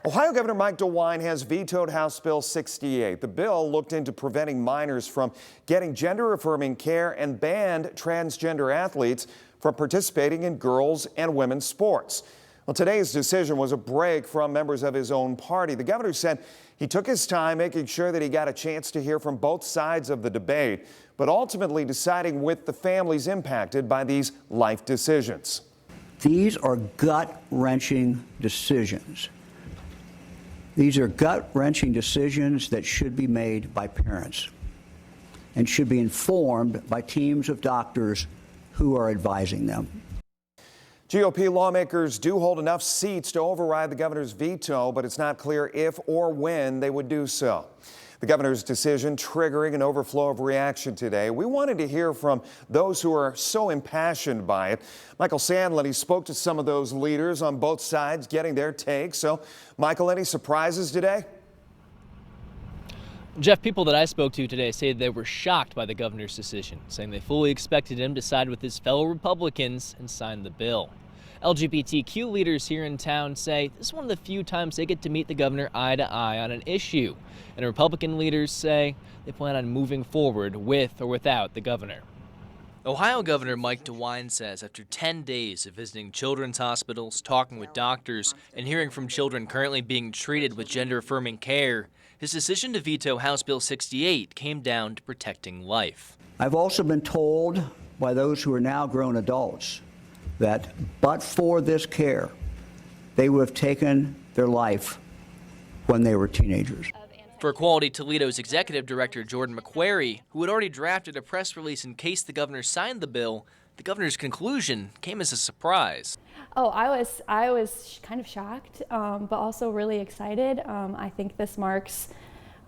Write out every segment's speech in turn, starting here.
Ohio Governor Mike DeWine has vetoed House Bill 68. The bill looked into preventing minors from getting gender-affirming care and banned transgender athletes from participating in girls' and women's sports. Well, today's decision was a break from members of his own party. The governor said he took his time making sure that he got a chance to hear from both sides of the debate, but ultimately deciding with the families impacted by these life decisions. These are gut-wrenching decisions. These are gut-wrenching decisions that should be made by parents and should be informed by teams of doctors who are advising them. GOP lawmakers do hold enough seats to override the governor's veto, but it's not clear if or when they would do so. The governor's decision triggering an overflow of reaction today. We wanted to hear from those who are so impassioned by it. Michael Sandlin, he spoke to some of those leaders on both sides, getting their take. So, Michael, any surprises today? Jeff, people that I spoke to today say they were shocked by the governor's decision, saying they fully expected him to side with his fellow Republicans and sign the bill. LGBTQ leaders here in town say this is one of the few times they get to meet the governor eye to eye on an issue. And Republican leaders say they plan on moving forward with or without the governor. Ohio Governor Mike DeWine says after 10 days of visiting children's hospitals, talking with doctors, and hearing from children currently being treated with gender-affirming care, his decision to veto House Bill 68 came down to protecting life. I've also been told by those who are now grown adults that but for this care, they would have taken their life when they were teenagers. For Equality Toledo's executive director, Jordan McQuarrie, who had already drafted a press release in case the governor signed the bill, the governor's conclusion came as a surprise. Oh, I was kind of shocked, but also really excited. I think this marks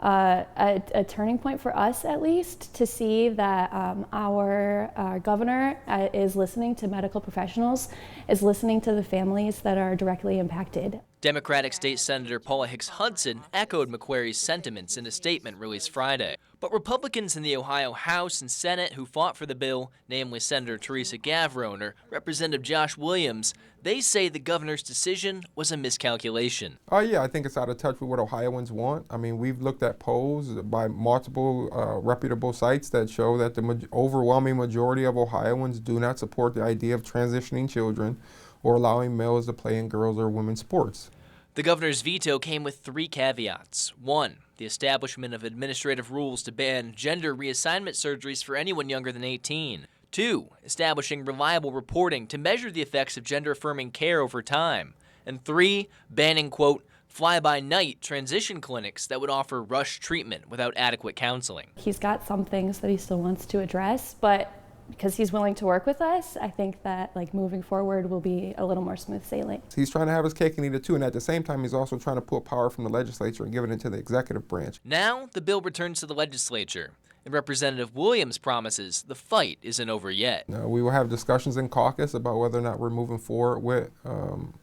a turning point for us, at least, to see that our governor is listening to medical professionals, is listening to the families that are directly impacted. Democratic State Senator Paula Hicks Hudson echoed McQuarrie's sentiments in a statement released Friday. But Republicans in the Ohio House and Senate who fought for the bill, namely Senator Teresa Gavrone or Representative Josh Williams, they say the governor's decision was a miscalculation. Yeah, I think it's out of touch with what Ohioans want. I mean, we've looked at polls by multiple reputable sites that show that the overwhelming majority of Ohioans do not support the idea of transitioning children or allowing males to play in girls' or women's sports. The governor's veto came with 3 caveats. 1, the establishment of administrative rules to ban gender reassignment surgeries for anyone younger than 18. 2, establishing reliable reporting to measure the effects of gender-affirming care over time. And 3, banning, quote, fly-by-night transition clinics that would offer rush treatment without adequate counseling. He's got some things that he still wants to address, but because he's willing to work with us, I think that moving forward will be a little more smooth sailing. He's trying to have his cake and eat it too, and at the same time he's also trying to pull power from the legislature and give it into the executive branch. Now the bill returns to the legislature, and Representative Williams promises the fight isn't over yet. We will have discussions in caucus about whether or not we're moving forward with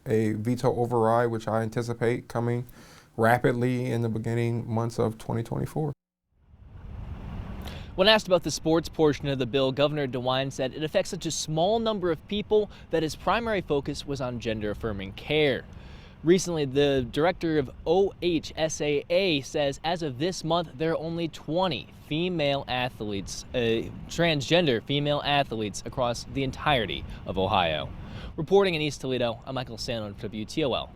a veto override, which I anticipate coming rapidly in the beginning months of 2024. When asked about the sports portion of the bill, Governor DeWine said it affects such a small number of people that his primary focus was on gender-affirming care. Recently, the director of OHSAA says as of this month, there are only 20 female athletes, transgender female athletes across the entirety of Ohio. Reporting in East Toledo, I'm Michael Sandlin for WTOL.